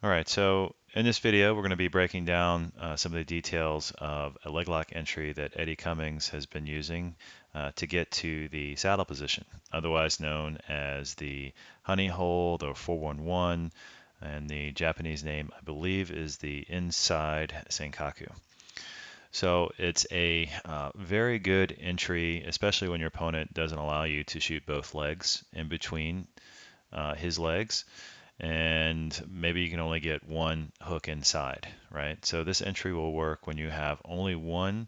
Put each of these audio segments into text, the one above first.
All right, so in this video, we're going to be breaking down some of the details of a leg lock entry that Eddie Cummings has been using to get to the saddle position, otherwise known as the honey hold or 411, and the Japanese name, I believe, is the inside Sankaku. So it's a very good entry, especially when your opponent doesn't allow you to shoot both legs in between his legs, and maybe you can only get one hook inside, right? So this entry will work when you have only one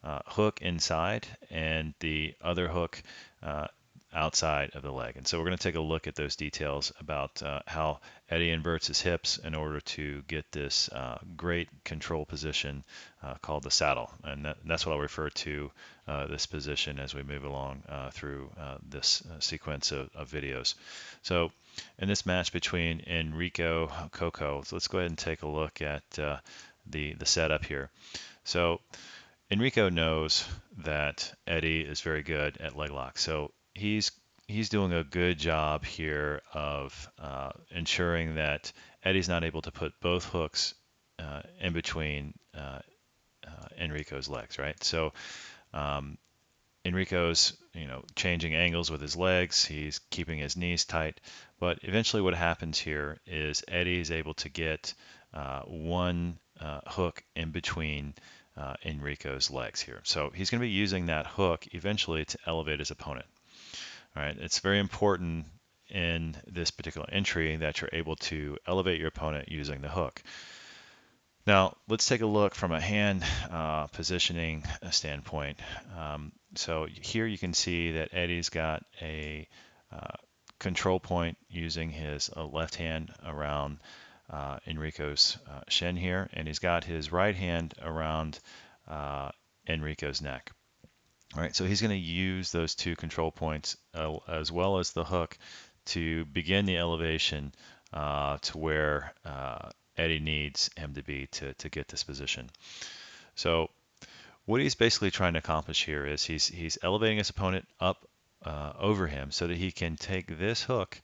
hook inside and the other hook uh, outside of the leg. And so we're going to take a look at those details about how Eddie inverts his hips in order to get this great control position called the saddle. And that's what I'll refer to this position as we move along through this sequence of videos. So in this match between Enrico Coco, so let's go ahead and take a look at the setup here. So Enrico knows that Eddie is very good at leg lock, so he's doing a good job here of ensuring that Eddie's not able to put both hooks in between Enrico's legs, right? So um, Enrico's, changing angles with his legs. He's keeping his knees tight. But eventually, what happens here is Eddie is able to get one hook in between Enrico's legs here. So he's going to be using that hook eventually to elevate his opponent. All right, it's very important in this particular entry that you're able to elevate your opponent using the hook. Now, let's take a look from a hand positioning standpoint. So here you can see that Eddie's got a uh, control point using his left hand around Enrico's shin here, and he's got his right hand around Enrico's neck. All right, so he's going to use those two control points as well as the hook to begin the elevation to where Eddie needs him to be to get this position. So what he's basically trying to accomplish here is he's elevating his opponent up over him so that he can take this hook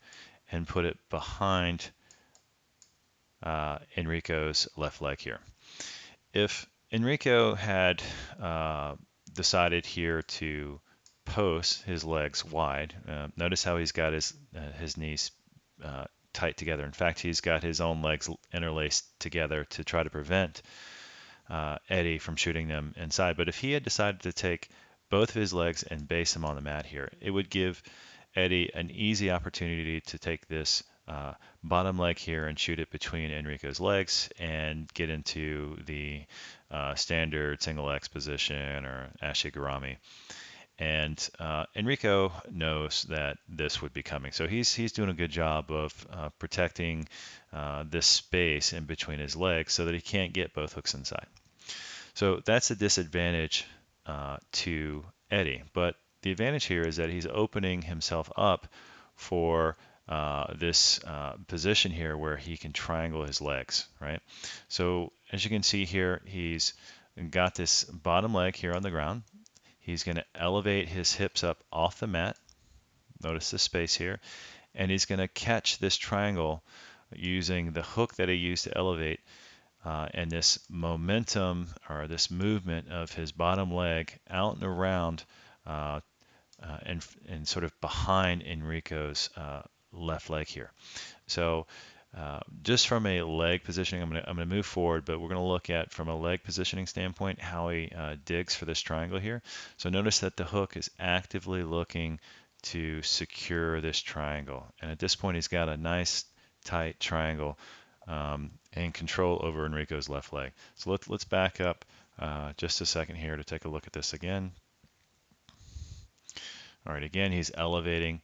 and put it behind Enrico's left leg here. If Enrico had decided here to post his legs wide, notice how he's got his knees tight together. In fact, he's got his own legs interlaced together to try to prevent Eddie from shooting them inside. But if he had decided to take both of his legs and base them on the mat here, it would give Eddie an easy opportunity to take this bottom leg here and shoot it between Enrico's legs and get into the standard single X position or ashigarami. And Enrico knows that this would be coming, so he's doing a good job of protecting this space in between his legs so that he can't get both hooks inside. So that's a disadvantage to Eddie, but the advantage here is that he's opening himself up for this position here where he can triangle his legs, right? So as you can see here, he's got this bottom leg here on the ground. He's going to elevate his hips up off the mat. Notice the space here. And he's going to catch this triangle using the hook that he used to elevate and this momentum or this movement of his bottom leg out and around and sort of behind Enrico's left leg here. So just from a leg positioning, I'm going to move forward, but we're going to look at from a leg positioning standpoint how he digs for this triangle here. So notice that the hook is actively looking to secure this triangle, and at this point he's got a nice tight triangle and control over Enrico's left leg. So let's back up just a second here to take a look at this again. All right, again he's elevating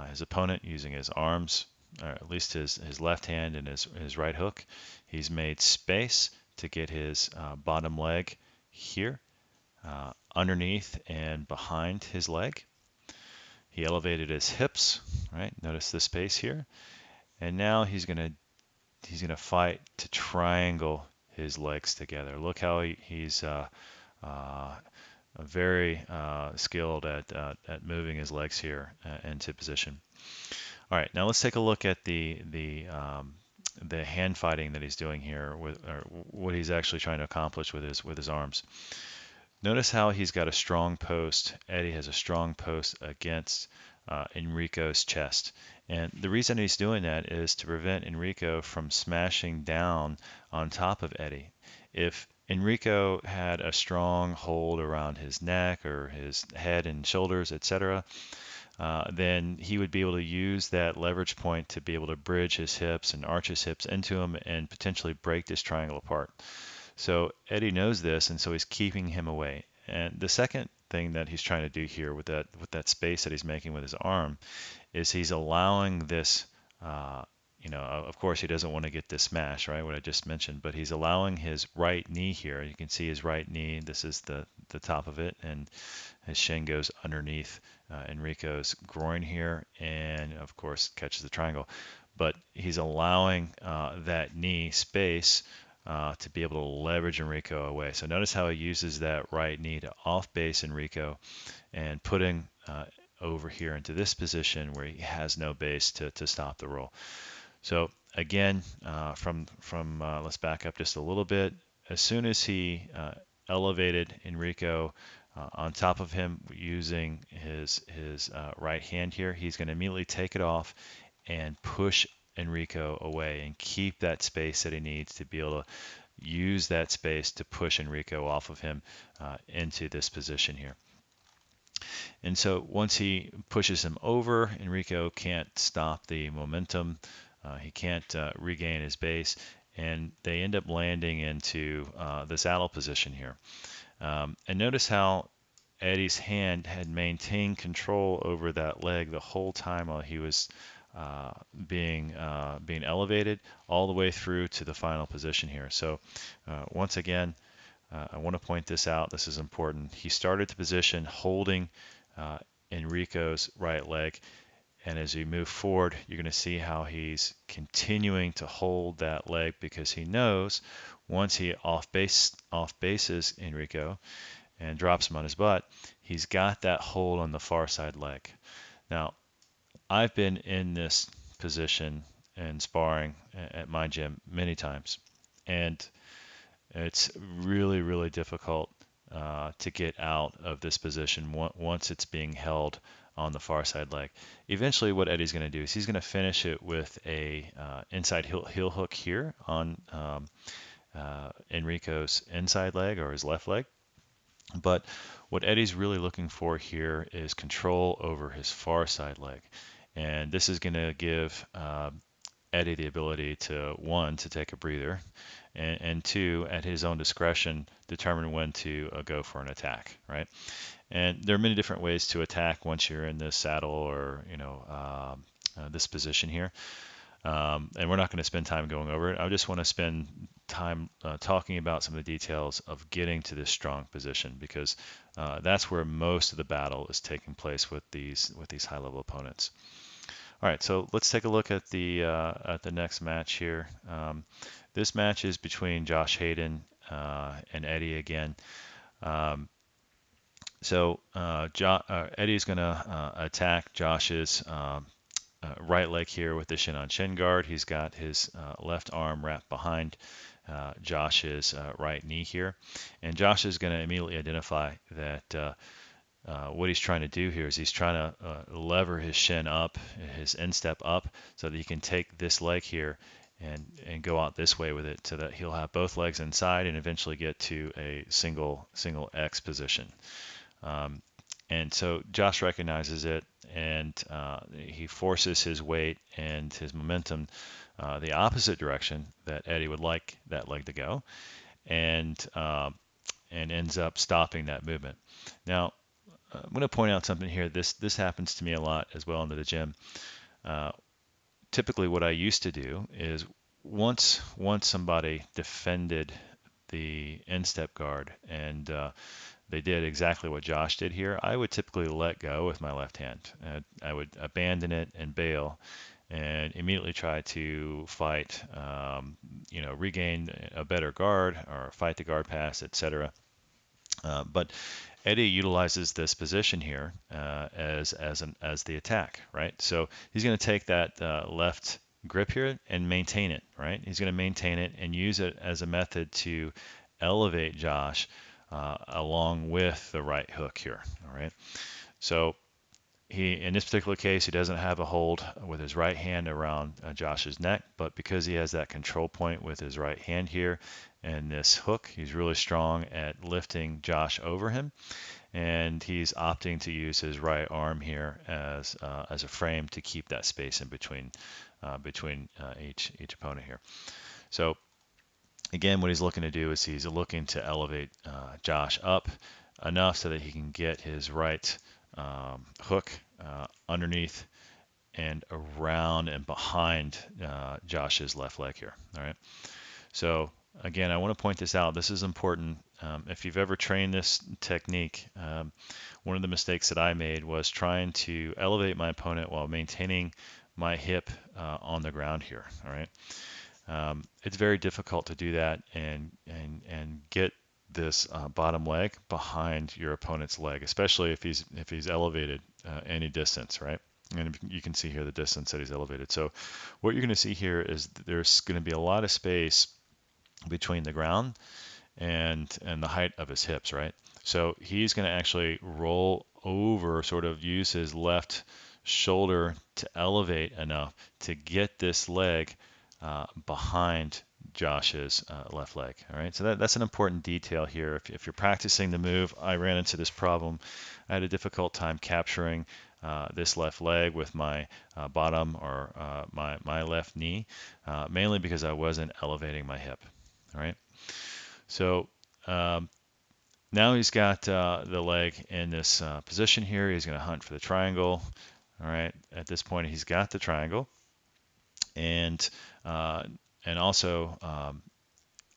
his opponent using his arms, or at least his left hand and his right hook. He's made space to get his bottom leg here underneath and behind his leg. He elevated his hips, right? Notice the space here. And now he's gonna fight to triangle his legs together. Look how he's very skilled at moving his legs here into position. All right, now let's take a look at the the hand fighting that he's doing here with, or what he's actually trying to accomplish with his arms. Notice how he's got a strong post. Eddie has a strong post against Enrico's chest. And the reason he's doing that is to prevent Enrico from smashing down on top of Eddie. If Enrico had a strong hold around his neck or his head and shoulders, etc., then he would be able to use that leverage point to be able to bridge his hips and arch his hips into him and potentially break this triangle apart. So Eddie knows this, and so he's keeping him away. And the second thing that he's trying to do here with that space that he's making with his arm is he's allowing this. Uh, of course, he doesn't want to get this smash, right? What I just mentioned, but he's allowing his right knee here. You can see his right knee. This is the top of it, and his shin goes underneath Enrico's groin here, and of course catches the triangle. But he's allowing that knee space to be able to leverage Enrico away. So notice how he uses that right knee to off base Enrico and putting over here into this position where he has no base to stop the roll. So again, let's back up just a little bit. As soon as he elevated Enrico on top of him using his right hand here, he's going to immediately take it off and push Enrico away and keep that space that he needs to be able to use that space to push Enrico off of him into this position here. And so once he pushes him over, Enrico can't stop the momentum. He can't regain his base, and they end up landing into the saddle position here. And notice how Eddie's hand had maintained control over that leg the whole time while he was being elevated all the way through to the final position here. So once again, I want to point this out. This is important. He started the position holding Enrico's right leg, and as we move forward, you're going to see how he's continuing to hold that leg because he knows once he off bases Enrico and drops him on his butt, he's got that hold on the far side leg. Now, I've been in this position in sparring at my gym many times, and it's really, really difficult to get out of this position once it's being held on the far side leg. Eventually, what Eddie's going to do is he's going to finish it with a inside heel hook here on Enrico's inside leg or his left leg. But what Eddie's really looking for here is control over his far side leg. And this is going to give Eddie the ability to, one, to take a breather, and two, at his own discretion, determine when to go for an attack, right? And there are many different ways to attack once you're in this saddle or, this position here. And we're not going to spend time going over it. I just want to spend time talking about some of the details of getting to this strong position because that's where most of the battle is taking place with these high-level opponents. All right, so let's take a look at the next match here. This match is between Josh Hayden and Eddie again. Eddie's going to attack Josh's right leg here with the shin on shin guard. He's got his left arm wrapped behind Josh's right knee here. And Josh is going to immediately identify that what he's trying to do here is he's trying to lever his shin up, his instep up, so that he can take this leg here and go out this way with it so that he'll have both legs inside and eventually get to a single X position. And so Josh recognizes it, and he forces his weight and his momentum the opposite direction that Eddie would like that leg to go, and ends up stopping that movement. Now, I'm going to point out something here. This happens to me a lot as well into the gym. Typically, what I used to do is once somebody defended the instep guard and they did exactly what Josh did here, I would typically let go with my left hand. I would abandon it and bail and immediately try to fight, regain a better guard or fight the guard pass, etc. But Eddie utilizes this position here as the attack, right? So he's going to take that left grip here and maintain it, right? He's going to maintain it and use it as a method to elevate Josh along with the right hook here, all right? So in this particular case, he doesn't have a hold with his right hand around Josh's neck, but because he has that control point with his right hand here and this hook, he's really strong at lifting Josh over him, and he's opting to use his right arm here as a frame to keep that space in between each opponent here. So again, what he's looking to do is he's looking to elevate Josh up enough so that he can get his right hook underneath and around and behind Josh's left leg here. All right. So again, I want to point this out. This is important. If you've ever trained this technique, one of the mistakes that I made was trying to elevate my opponent while maintaining my hip on the ground here. All right. It's very difficult to do that and get this bottom leg behind your opponent's leg, especially if he's elevated any distance, right? And you can see here the distance that he's elevated. So what you're going to see here is there's going to be a lot of space between the ground and the height of his hips, right? So he's going to actually roll over, sort of use his left shoulder to elevate enough to get this leg behind Josh's left leg. All right, so that's an important detail here. If you're practicing the move, I ran into this problem. I had a difficult time capturing this left leg with my bottom or my left knee, mainly because I wasn't elevating my hip. All right. So now he's got the leg in this position here. He's going to hunt for the triangle. All right. At this point, he's got the triangle, and uh, also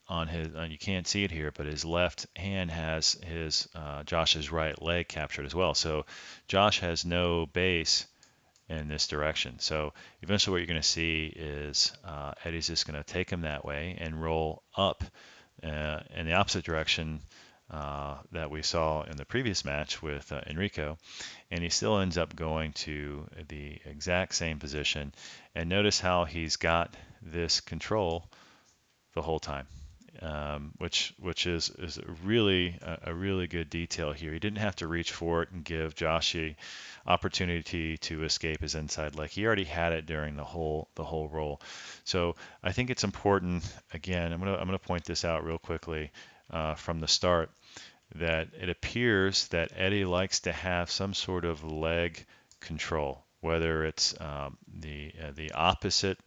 on his, you can't see it here, but his left hand has his Josh's right leg captured as well. So Josh has no base in this direction. So eventually, what you're going to see is Eddie's just going to take him that way and roll up in the opposite direction that we saw in the previous match with Enrico, and he still ends up going to the exact same position. And notice how he's got this control the whole time, which is a really good detail here. He didn't have to reach for it and give Josh the opportunity to escape his inside leg. He already had it during the whole roll. So I think it's important. Again, I'm gonna point this out real quickly from the start, that it appears that Eddie likes to have some sort of leg control, whether it's the opposite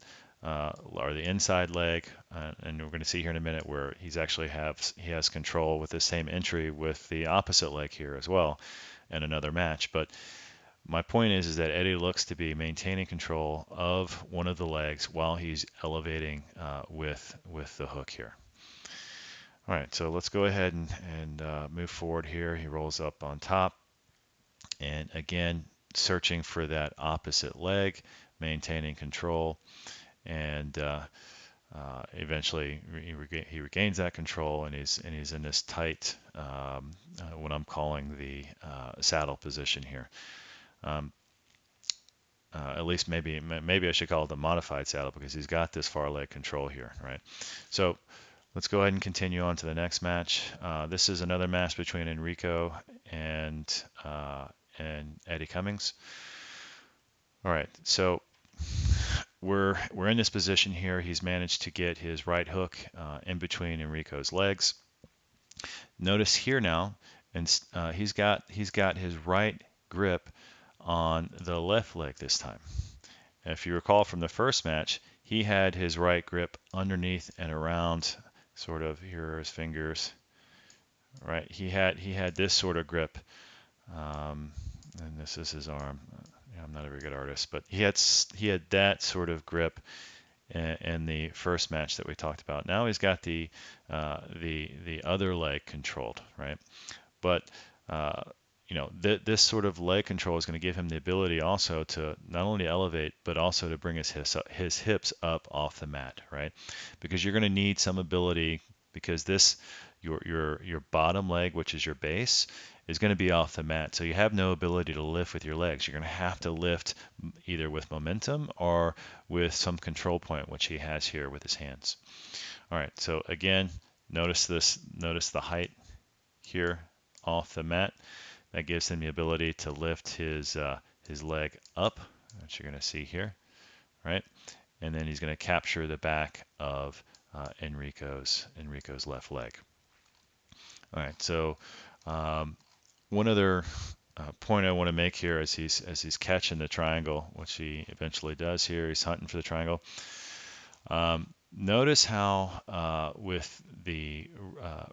or the inside leg, and we're going to see here in a minute where he has control with the same entry with the opposite leg here as well in another match. But my point is that Eddie looks to be maintaining control of one of the legs while he's elevating with the hook here. All right, so let's go ahead and move forward here. He rolls up on top, and again, searching for that opposite leg, maintaining control, and eventually he regains that control, and he's in this tight, what I'm calling the saddle position here. At least maybe I should call it the modified saddle, because he's got this far leg control here, right? So let's go ahead and continue on to the next match. This is another match between Enrico and Eddie Cummings. All right, so we're in this position here. He's managed to get his right hook in between Enrico's legs. Notice here now, and he's got his right grip on the left leg this time. If you recall from the first match, he had his right grip underneath and around, sort of, here are his fingers, right? He had this sort of grip, and this is his arm. I'm not a very good artist, but he had that sort of grip in the first match that we talked about. Now he's got the other leg controlled, right? But this sort of leg control is going to give him the ability also to not only elevate, but also to bring his hips up off the mat, right? Because you're going to need some ability because this your bottom leg, which is your base, is going to be off the mat. So you have no ability to lift with your legs. You're going to have to lift either with momentum or with some control point, which he has here with his hands. All right, so again, notice this, notice the height here off the mat. That gives him the ability to lift his leg up, which you're going to see here, right? And then he's going to capture the back of Enrico's left leg. All right, so one other point I want to make here as he's catching the triangle, which he eventually does here, he's hunting for the triangle. Notice how with the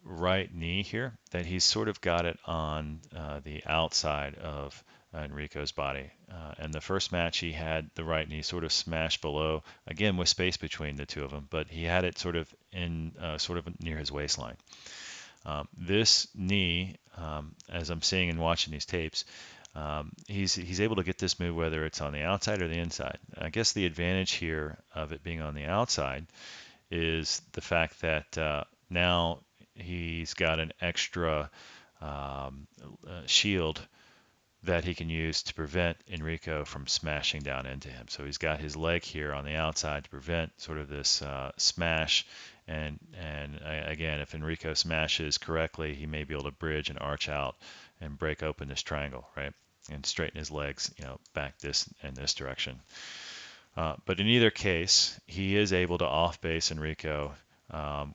right knee here that he's sort of got it on the outside of Enrico's body. And the first match he had the right knee sort of smashed below, again with space between the two of them, but he had it sort of in sort of near his waistline. This knee, as I'm seeing and watching these tapes, he's able to get this move whether it's on the outside or the inside. I guess the advantage here of it being on the outside is the fact that now he's got an extra shield that he can use to prevent Enrico from smashing down into him. So he's got his leg here on the outside to prevent sort of this smash. And again, if Enrico smashes correctly, he may be able to bridge and arch out and break open this triangle, right? And straighten his legs, back this in this direction. But in either case, he is able to off-base Enrico,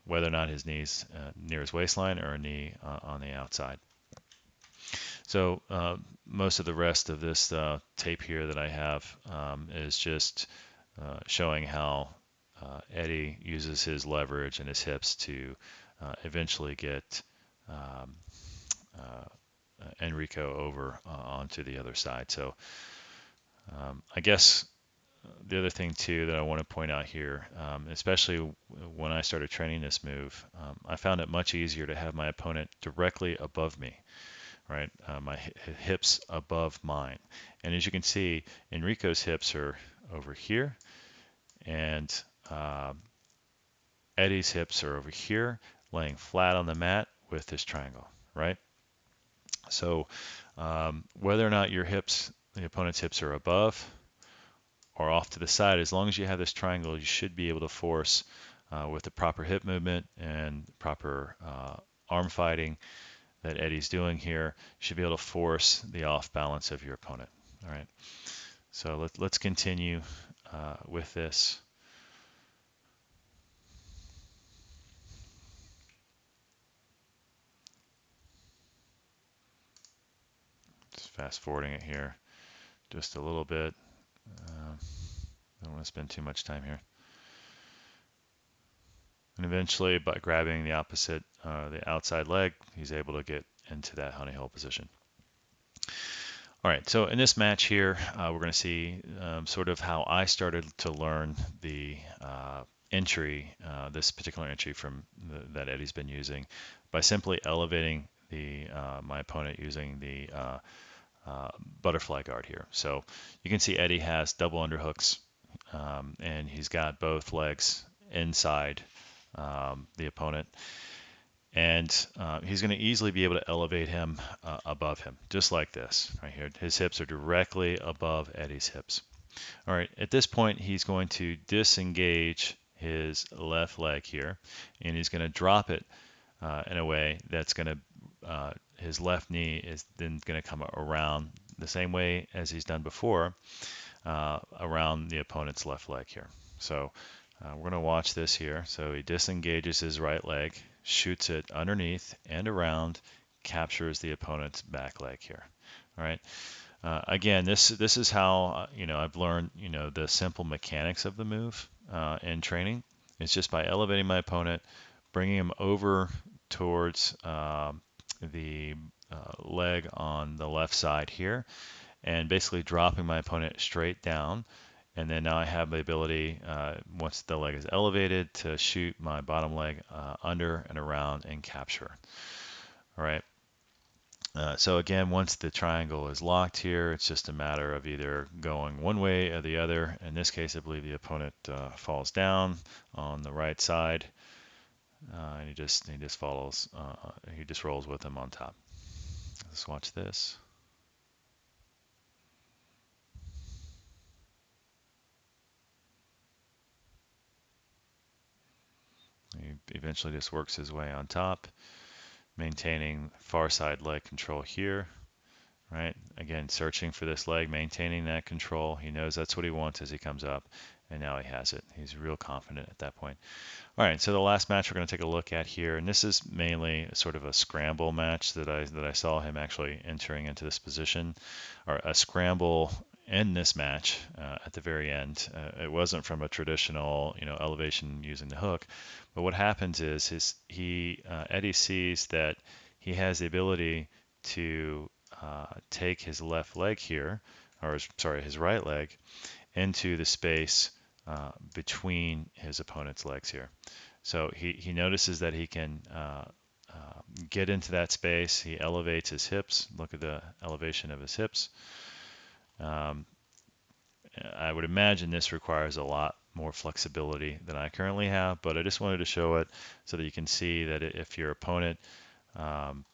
whether or not his knee's near his waistline or a knee on the outside. So most of the rest of this tape here that I have is just showing how Eddie uses his leverage and his hips to eventually get Enrico over onto the other side. So I guess the other thing too that I want to point out here, especially when I started training this move, I found it much easier to have my opponent directly above me, right? My hips above mine. And as you can see, Enrico's hips are over here, and Eddie's hips are over here, laying flat on the mat with this triangle, right? So whether or not your hips, the opponent's hips are above or off to the side, as long as you have this triangle, you should be able to force with the proper hip movement and proper arm fighting that Eddie's doing here, you should be able to force the off balance of your opponent. All right, so let's continue with this. Just fast forwarding it here just a little bit. Don't want to spend too much time here. And eventually, by grabbing the opposite, the outside leg, he's able to get into that honey hole position. All right, so in this match here, we're going to see sort of how I started to learn the entry, this particular entry that Eddie's been using, by simply elevating my opponent using the butterfly guard here. So you can see Eddie has double underhooks, and he's got both legs inside the opponent. And he's going to easily be able to elevate him above him, just like this right here. His hips are directly above Eddie's hips. All right, at this point, he's going to disengage his left leg here, and he's going to drop it in a way that's going to, his left knee is then going to come around the same way as he's done before, around the opponent's left leg here. So we're going to watch this here. So he disengages his right leg, shoots it underneath and around, captures the opponent's back leg here. All right. Again, this is how I've learned the simple mechanics of the move in training. It's just by elevating my opponent, bringing him over towards the leg on the left side here, and basically dropping my opponent straight down. And then now I have the ability, once the leg is elevated, to shoot my bottom leg under and around and capture. All right. So again, once the triangle is locked here, it's just a matter of either going one way or the other. In this case, I believe the opponent falls down on the right side. and he just follows. He just rolls with him on top. Let's watch this. He eventually just works his way on top, maintaining far side leg control here. Right? Again, searching for this leg, maintaining that control. He knows that's what he wants as he comes up, and now he has it. He's real confident at that point. All right, so the last match we're going to take a look at here, and this is mainly sort of a scramble match that I saw him actually entering into this position, or a scramble in this match at the very end. It wasn't from a traditional, elevation using the hook, but what happens is Eddie sees that he has the ability to take his left leg here, or sorry, his right leg into the space between his opponent's legs here. So he notices that he can get into that space. He elevates his hips. Look at the elevation of his hips. Um, I would imagine this requires a lot more flexibility than I currently have, but I just wanted to show it so that you can see that if your opponent um,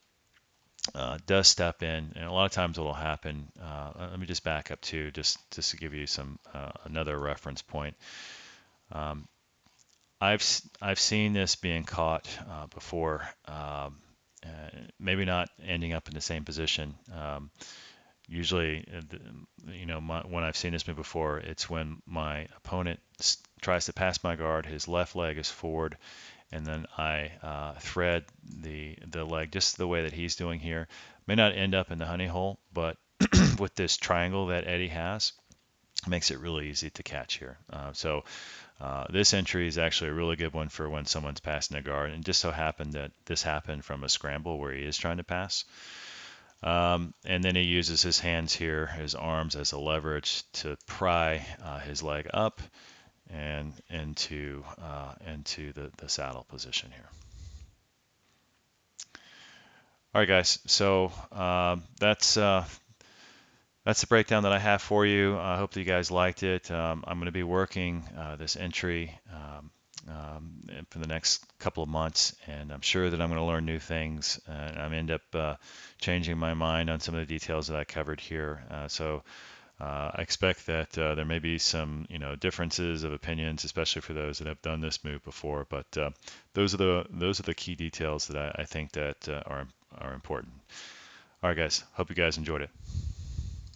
does step in, and a lot of times what will happen, let me just back up to just to give you some another reference point. Um, I've seen this being caught before, uh, maybe not ending up in the same position. Usually, when I've seen this move before, it's when my opponent tries to pass my guard, his left leg is forward, and then I thread the leg just the way that he's doing here. May not end up in the honey hole, but with this triangle that Eddie has, makes it really easy to catch here. So this entry is actually a really good one for when someone's passing a guard, and just so happened that this happened from a scramble where he is trying to pass. And then he uses his hands here, his arms as a leverage to pry his leg up and into the saddle position here. All right, guys. So that's the breakdown that I have for you. I hope that you guys liked it. I'm going to be working this entry for the next couple of months, and I'm sure that I'm going to learn new things, and I'm end up changing my mind on some of the details that I covered here. So I expect that there may be some, differences of opinions, especially for those that have done this move before. But those are the key details that I think that are important. All right, guys. Hope you guys enjoyed it.